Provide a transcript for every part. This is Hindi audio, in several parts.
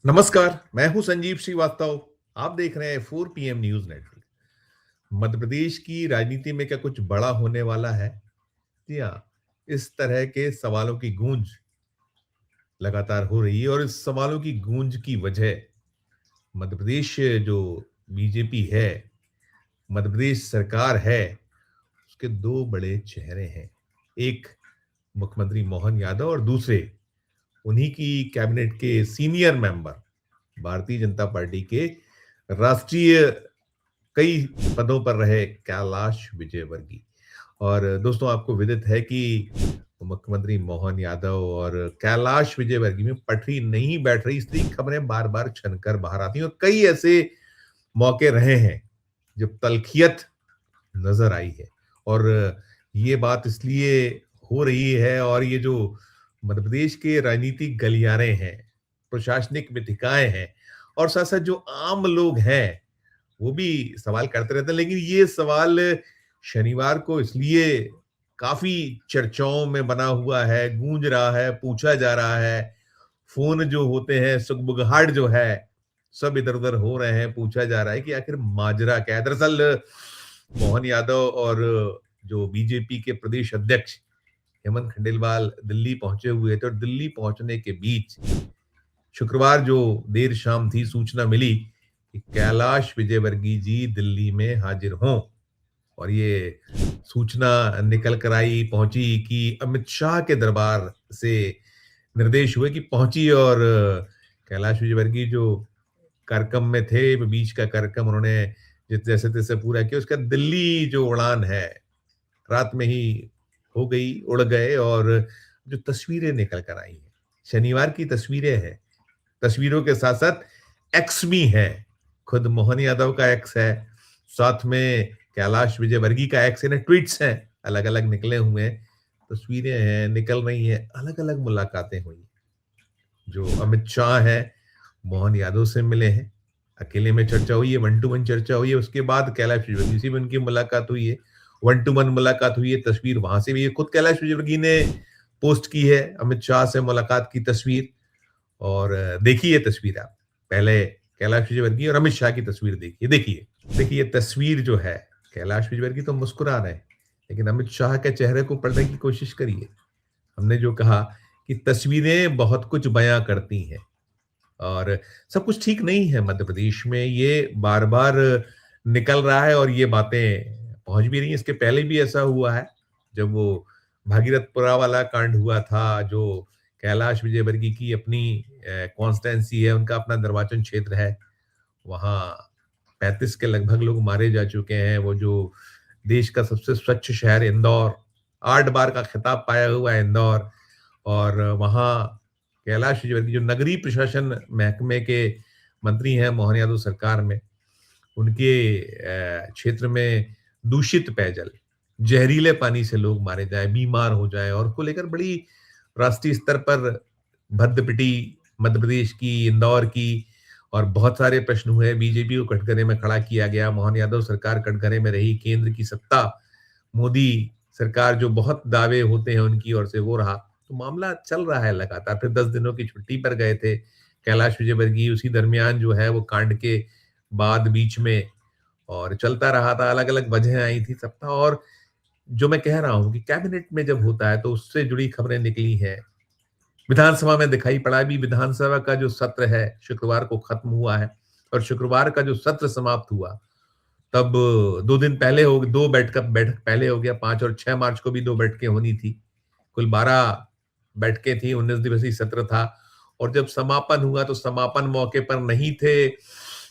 नमस्कार, मैं हूं संजीव श्रीवास्तव। आप देख रहे हैं 4 PM news network. Madhya Pradesh की राजनीति में क्या कुछ बड़ा होने वाला है? जी हाँ, इस तरह के सवालों की गूंज लगातार हो रही है और इस सवालों की गूंज की वजह मध्य प्रदेश जो बीजेपी है, मध्य प्रदेश सरकार है, उसके दो बड़े चेहरे हैं। एक मुख्यमंत्री मोहन यादव और दूसरे उन्हीं की कैबिनेट के senior member, Bharatiya Janata party के राष्ट्रीय कई पदों पर रहे कैलाश विजयवर्गीय। और दोस्तों, आपको विदित है कि मुख्यमंत्री मोहन यादव और कैलाश विजयवर्गीय में पटरी नहीं बैठ रही, इसलिए खबरें बार बार छनकर बाहर आती हैं और कई ऐसे मौके रहे हैं जब तल्खियत नजर आई है। और ये बात इसलिए हो रही है, और ये जो मध्य प्रदेश के राजनीतिक गलियारे हैं, प्रशासनिक विधिकाएं हैं और साथ साथ जो आम लोग हैं, वो भी सवाल करते रहते हैं। लेकिन ये सवाल शनिवार को इसलिए काफी चर्चाओं में बना हुआ है, गूंज रहा है, पूछा जा रहा है। फोन जो होते हैं, सुगबुगाहट जो है, सब इधर उधर हो रहे हैं। पूछा जा रहा है कि आखिर माजरा क्या है। दरअसल मोहन यादव और जो बीजेपी के प्रदेश अध्यक्ष हेमंत खंडेलवाल दिल्ली पहुंचे हुए थे और दिल्ली पहुंचने के बीच शुक्रवार जो देर शाम थी, सूचना मिली कि कैलाश विजयवर्गीय जी दिल्ली में हाजिर हों। और ये सूचना निकल कर आई, पहुंची कि अमित शाह के दरबार से निर्देश हुए कि पहुंची। और कैलाश विजयवर्गीय जो कार्यक्रम में थे, बीच का कार्यक्रम उन्होंने जैसे तैसे पूरा किया। उसका दिल्ली जो उड़ान है, रात में ही हो गई, उड़ गए। और जो तस्वीरें निकल कर आई हैं, शनिवार की तस्वीरें हैं। तस्वीरों के साथ साथ एक्स भी है। खुद मोहन यादव का एक्स है, साथ में कैलाश विजयवर्गीय का एक्स है, ट्वीट्स हैं, अलग अलग निकले हुए हैं, तस्वीरें हैं, निकल रही हैं, अलग अलग मुलाकातें हुई। जो अमित शाह है, मोहन यादव से मिले हैं, अकेले में चर्चा हुई है, 1-to-1 चर्चा हुई है। उसके बाद कैलाश विजयवर्गीय से भी उनकी मुलाकात हुई है, 1-to-1 मुलाकात हुई है। तस्वीर वहां से भी है, खुद कैलाश विजयवर्गीय ने पोस्ट की है अमित शाह से मुलाकात की तस्वीर। और देखिए ये तस्वीर आप, पहले कैलाश विजयवर्गीय और अमित शाह की तस्वीर देखिए। देखिए तस्वीर जो है, कैलाश विजयवर्गीय तो मुस्कुरा रहे हैं, लेकिन अमित शाह के चेहरे को पढ़ने की कोशिश करिए। हमने जो कहा कि तस्वीरें बहुत कुछ बयां करती हैं, और सब कुछ ठीक नहीं है मध्य प्रदेश में, ये बार बार निकल रहा है और ये बातें पहुंच भी रही हैं। इसके पहले भी ऐसा हुआ है, जब वो भागीरथपुरा वाला कांड हुआ था, जो कैलाश विजयवर्गीय की अपनी कॉन्स्टेंसी है, उनका अपना निर्वाचन क्षेत्र है, वहां 35 के लगभग लोग मारे जा चुके हैं। वो जो देश का सबसे स्वच्छ शहर इंदौर, 8 बार का खिताब पाया हुआ है इंदौर, और वहां कैलाश विजयवर्गीय जो नगरीय प्रशासन महकमे के मंत्री हैं मोहन यादव सरकार में, उनके क्षेत्र में दूषित पेयजल, जहरीले पानी से लोग मारे जाए, बीमार हो जाए, और को लेकर बड़ी राष्ट्रीय स्तर पर भद्द पिटी मध्य प्रदेश की, इंदौर की, और बहुत सारे प्रश्न हुए। बीजेपी को कटघरे में खड़ा किया गया, मोहन यादव सरकार कटघरे में रही, केंद्र की सत्ता, मोदी सरकार जो बहुत दावे होते हैं उनकी ओर से, वो रहा। तो मामला चल रहा है लगातार। फिर 10 दिनों की छुट्टी पर गए थे कैलाश विजयवर्गीय, उसी दरमियान जो है वो कांड के बाद बीच में, और चलता रहा था, अलग अलग वजह आई थी सबका। और जो मैं कह रहा हूं कि कैबिनेट में जब होता है तो उससे जुड़ी खबरें निकली हैं। विधानसभा में दिखाई पड़ा भी, विधानसभा का जो सत्र है शुक्रवार को खत्म हुआ है, और शुक्रवार का जो सत्र समाप्त हुआ, तब 2 दिन पहले हो, बैठक पहले हो गया। 5 और 6 मार्च को भी 2 बैठकें होनी थी, कुल 12 बैठकें थी, 19 दिवसीय सत्र था। और जब समापन हुआ तो समापन मौके पर नहीं थे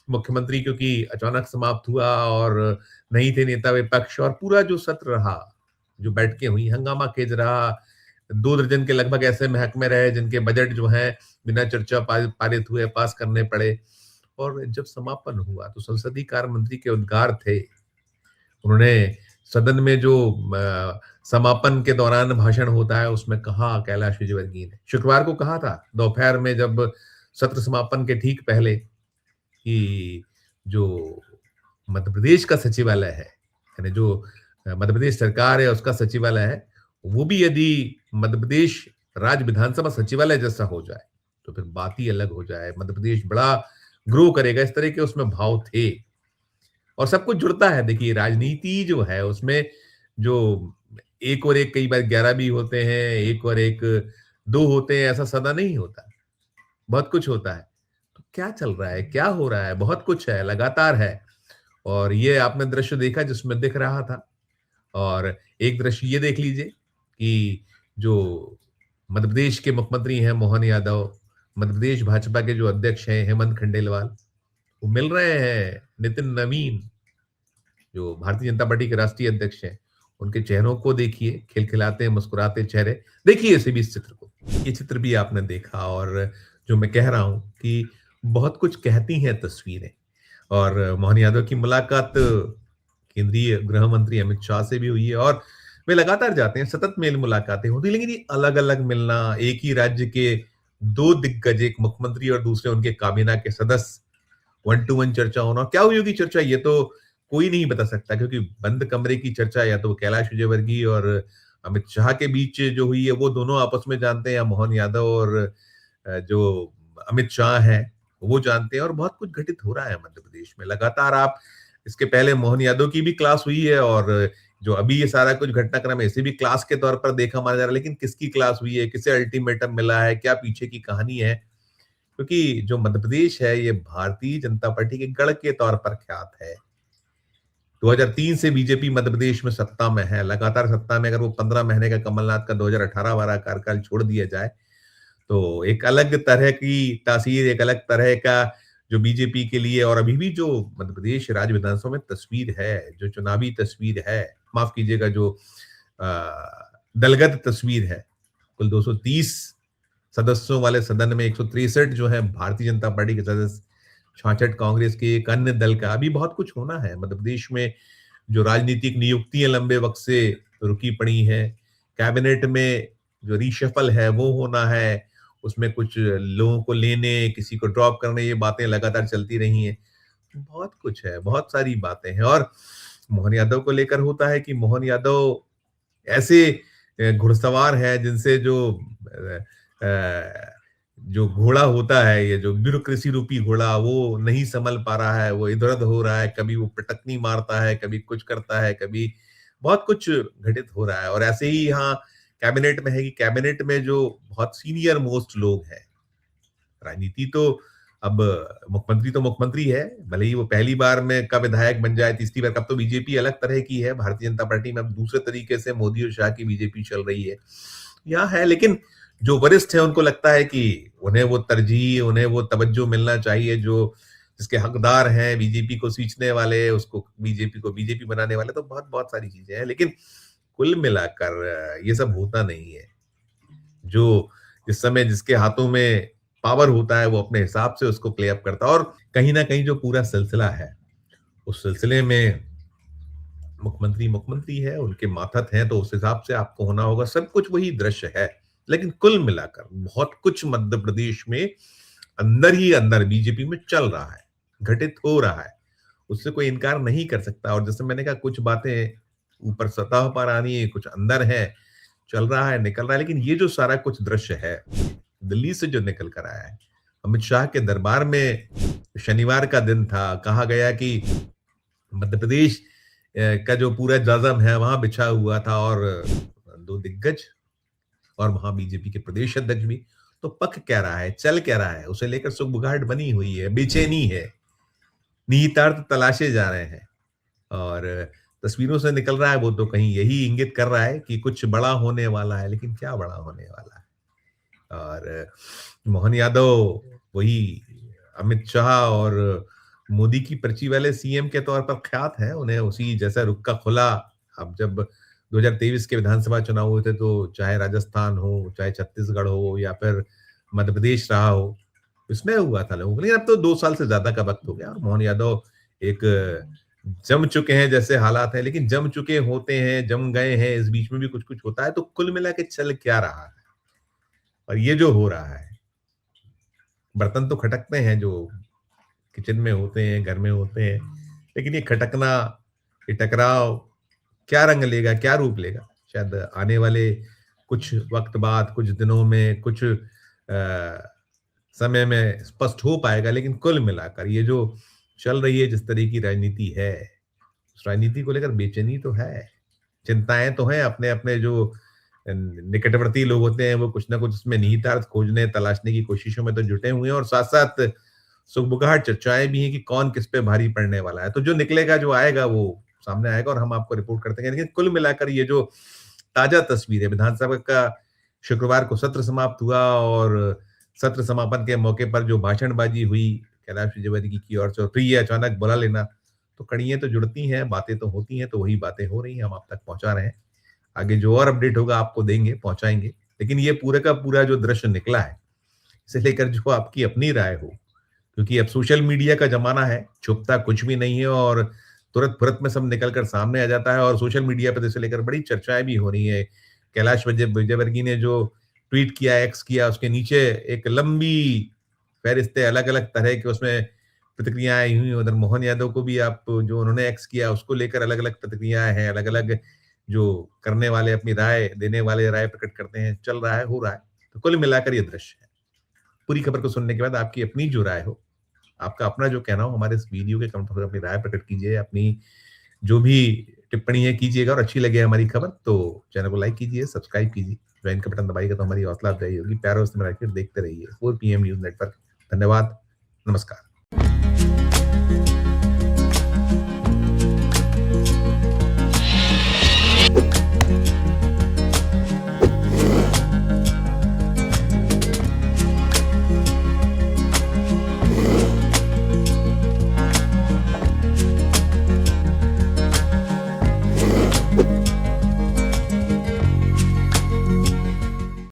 मुख्यमंत्री, क्योंकि अचानक समाप्त हुआ, और नहीं थे नेता विपक्ष। और पूरा जो सत्र रहा, जो बैठकें हुई, हंगामा खेज रहा। 2 दर्जन के लगभग ऐसे महकमे रहे जिनके बजट जो है बिना चर्चा पारित हुए, पास करने पड़े। और जब समापन हुआ तो संसदीय कार्य मंत्री के उद्गार थे, उन्होंने सदन में जो समापन के दौरान भाषण होता है उसमें कहा, कैलाश विजयवर्गीय ने शुक्रवार को कहा था दोपहर में, जब सत्र समापन के ठीक पहले, कि जो मध्य प्रदेश का सचिवालय है, यानी जो मध्य प्रदेश सरकार है उसका सचिवालय है, वो भी यदि मध्य प्रदेश राज्य विधानसभा सचिवालय जैसा हो जाए तो फिर बात ही अलग हो जाए। मध्य प्रदेश बड़ा ग्रो करेगा, इस तरह के उसमें भाव थे। और सब कुछ जुड़ता है। देखिए, राजनीति जो है उसमें जो 1 और 1 कई बार 11 भी होते हैं, 1 और 1 2 होते हैं, ऐसा सदा नहीं होता। बहुत कुछ होता है। तो क्या चल रहा है? क्या हो रहा है? बहुत कुछ है, लगातार है। और ये आपने दृश्य देखा जिसमें दिख रहा था। और एक दृश्य ये देख लीजिए कि जो मध्य प्रदेश के मुख्यमंत्री हैं मोहन यादव, मध्य प्रदेश भाजपा के जो अध्यक्ष हैं हेमंत खंडेलवाल, वो मिल रहे हैं नितिन नवीन, जो भारतीय जनता पार्टी के राष्ट्रीय अध्यक्ष हैं। उनके चेहरों को देखिए, खिलखिलाते मुस्कुराते चेहरे। देखिए इसे भी, इस चित्र को। ये चित्र भी आपने देखा। और जो मैं कह रहा हूं कि बहुत कुछ कहती हैं तस्वीरें। और मोहन यादव की मुलाकात केंद्रीय गृह मंत्री अमित शाह से भी हुई है। और वे लगातार जाते हैं, सतत मेल मुलाकातें होती हैं, लेकिन ये अलग-अलग मिलना, एक ही राज्य के 2 दिग्गज, एक मुख्यमंत्री और दूसरे उनके काबीना के सदस्य, वन टू वन चर्चा होना। क्या हुई होगी चर्चा, ये तो कोई नहीं बता सकता, क्योंकि बंद कमरे की चर्चा या तो कैलाश विजयवर्गीय और अमित शाह के बीच जो हुई है वो दोनों आपस में जानते हैं, या मोहन यादव और जो अमित शाह हैं वो जानते हैं। और बहुत कुछ घटित हो रहा है मध्य प्रदेश में लगातार। आप इसके पहले मोहन यादव की भी क्लास हुई है, और जो अभी ये सारा कुछ घटनाक्रम है इसे भी क्लास के तौर पर देखा माना जा रहा है। लेकिन किसकी क्लास हुई है, किसे अल्टीमेटम मिला है, क्या पीछे की कहानी है? क्योंकि जो मध्य प्रदेश है ये भारतीय जनता पार्टी के गढ़ के तौर पर ख्यात है। 2003 से बीजेपी मध्य प्रदेश में सत्ता में है, लगातार सत्ता में। अगर वो 15 महीने का कमलनाथ का 2018 वाला कार्यकाल छोड़ दिया जाए, तो एक अलग तरह की तासीर, एक अलग तरह का जो बीजेपी के लिए, और अभी भी जो मध्य प्रदेश राज्य विधानसभा में तस्वीर है, जो चुनावी तस्वीर है, माफ कीजिएगा, जो दलगत तस्वीर है। कुल 230 सदस्यों वाले सदन में 163 जो है भारतीय जनता पार्टी के सदस्य, 66 कांग्रेस के, एक अन्य दल का। अभी बहुत कुछ होना है मध्य प्रदेश में। जो राजनीतिक नियुक्तियां लंबे वक्त से रुकी पड़ी हैं, कैबिनेट में जो रीशफल है वो होना है, उसमें कुछ लोगों को लेने, किसी को ड्रॉप करने, ये बातें लगातार चलती रही हैं। बहुत कुछ है, बहुत सारी बातें हैं। और मोहन यादव को लेकर होता है कि मोहन यादव ऐसे घुड़सवार है जिनसे जो घोड़ा होता है, ये जो ब्यूरोक्रेसी रूपी घोड़ा, वो नहीं संभल पा रहा है, वो इधर-उधर हो रहा है, कभी वो पटकनी मारता है, कभी कुछ करता है, कभी बहुत कुछ घटित हो रहा है। और ऐसे ही यहाँ कैबिनेट में है कि कैबिनेट में जो बहुत सीनियर मोस्ट लोग हैं, राजनीति तो अब मुख्यमंत्री तो मुख्यमंत्री है, भले ही वो पहली बार में का विधायक बन जाए, तीसरी बार। कब तो बीजेपी अलग तरह की है, भारतीय जनता पार्टी में अब दूसरे तरीके से मोदी और शाह की बीजेपी चल रही है, यहाँ है। लेकिन जो वरिष्ठ है उनको लगता है कि उन्हें वो तरजीह, उन्हें वो तवज्जो मिलना चाहिए जो जिसके हकदार हैं, बीजेपी को सींचने वाले, उसको बीजेपी को बीजेपी बनाने वाले। तो बहुत बहुत सारी चीजें हैं, लेकिन कुल मिलाकर ये सब होता नहीं है। जो इस समय जिसके हाथों में पावर होता है वो अपने हिसाब से उसको प्ले अप करता है। और कहीं ना कहीं जो पूरा सिलसिला है, उस सिलसिले में मुख्यमंत्री मुख्यमंत्री है, उनके मातहत हैं, तो उस हिसाब से आपको होना होगा। सब कुछ वही दृश्य है। लेकिन कुल मिलाकर बहुत कुछ मध्य प्रदेश में अंदर ही अंदर बीजेपी में चल रहा है, घटित हो रहा है। उससे कोई इनकार नहीं कर सकता। और जैसे मैंने कहा, कुछ बातें ऊपर सतह पर आ रही है, कुछ अंदर है, चल रहा है, निकल रहा है। लेकिन ये जो सारा कुछ दृश्य है दिल्ली से जो निकल कर आया है, अमित शाह के दरबार में शनिवार का दिन था, कहा गया कि मध्य प्रदेश का जो पूरा जाजम है वहां बिछा हुआ था, और 2 दिग्गज और वहां बीजेपी के प्रदेश अध्यक्ष भी। तो पक क्या रहा है, चल क्या रहा है, उसे लेकर सुगबुगाहट बनी हुई है, बेचैनी है, निहितार्थ तलाशे जा रहे हैं। और तस्वीरों से निकल रहा है वो तो कहीं यही इंगित कर रहा है कि कुछ बड़ा होने वाला है। लेकिन क्या बड़ा होने वाला है? और मोहन यादव वही अमित शाह और मोदी की पर्ची वाले सीएम के तौर पर ख्यात है। उन्हें उसी जैसा रुख का खुला। अब जब 2023 के विधानसभा चुनाव हुए थे, तो चाहे राजस्थान हो, चाहे छत्तीसगढ़ हो, या फिर मध्य प्रदेश रहा हो, इसमें हुआ था लोगों को। लेकिन अब तो 2 साल से ज्यादा का वक्त हो गया, और मोहन यादव एक जम चुके हैं जैसे हालात है। लेकिन जम चुके होते हैं, जम गए हैं, इस बीच में भी कुछ कुछ होता है। तो कुल मिला के चल क्या रहा है? और ये जो हो रहा है, बर्तन तो खटकते हैं जो किचन में होते हैं, घर में होते हैं, लेकिन ये खटकना, ये टकराव क्या रंग लेगा, क्या रूप लेगा? शायद आने वाले कुछ वक्त बाद, कुछ दिनों में, कुछ समय में स्पष्ट हो पाएगा, लेकिन कुल मिलाकर ये जो चल रही है जिस तरह की राजनीति है, उस राजनीति को लेकर बेचैनी तो है, चिंताएँ तो हैं, अपने-अपने जो निकटवर्ती लोग होते हैं, वो कुछ ना कुछ उसमें निहितार्थ खोजने, तलाशने की कोशिशों में तो जुटे हुए हैं और साथ-साथ सुगबुगाहट चर्चाएँ भी हैं कि कौन किस पे भारी पड़ने वाला है। तो जो निकलेगा, जो आएगा, वो सामने आएगा और हम आपको रिपोर्ट करते हैं। लेकिन कुल मिलाकर ये जो ताज़ा तस्वीर है, विधानसभा का शुक्रवार को सत्र समाप्त हुआ और सत्र समापन के मौके पर जो भाषणबाजी हुई कैलाश विजयवर्गीय की ओर से और फिर ये अचानक बुला लेना, तो कड़ियाँ तो जुड़ती हैं, बातें तो होती हैं, तो वही बातें हो रही हैं, हम आप तक पहुँचा रहे हैं। आगे जो और अपडेट होगा आपको देंगे, पहुँचाएँगे। लेकिन ये पूरे का पूरा जो दृश्य निकला है, इसे लेकर जो आपकी अपनी राय हो, क्योंकि अब सोशल मीडिया का ज़माना है, छुपता कुछ भी नहीं है और तुरंत-फुरंत में सब निकल कर सामने आ जाता है और सोशल मीडिया पे तो इसे लेकर बड़ी चर्चाएँ भी हो रही हैं। कैलाश विजयवर्गीय ने जो ट्वीट किया, एक्स किया, उसके नीचे एक लंबी फ़हरिस्त है, अलग-अलग तरह के उसमें प्रतिक्रियाएँ आई हुई हैं। उधर मोहन यादव को भी आप जो उन्होंने एक्स किया, उसको लेकर अलग-अलग प्रतिक्रियाएँ हैं, अलग-अलग जो करने वाले अपनी राय देने वाले राय प्रकट करते हैं, चल रहा है, हो रहा है। तो कुल मिलाकर ये दृश्य है। पूरी खबर को सुनने के बाद आपकी अपनी जो राय हो, आपका अपना जो कहना हो, हमारे इस वीडियो के कमेंट बॉक्स में अपनी राय प्रकट कीजिए, अपनी जो भी टिप्पणी है कीजिएगा और अच्छी लगे हमारी खबर तो चैनल को लाइक कीजिए, सब्सक्राइब कीजिए, ज्वाइन का बटन दबाइएगा तो हमारी हौसला अफजाई होगी। प्यार और इस्तेमाल देखते रहिए 4 पीएम न्यूज़ नेटवर्क। धन्यवाद, नमस्कार।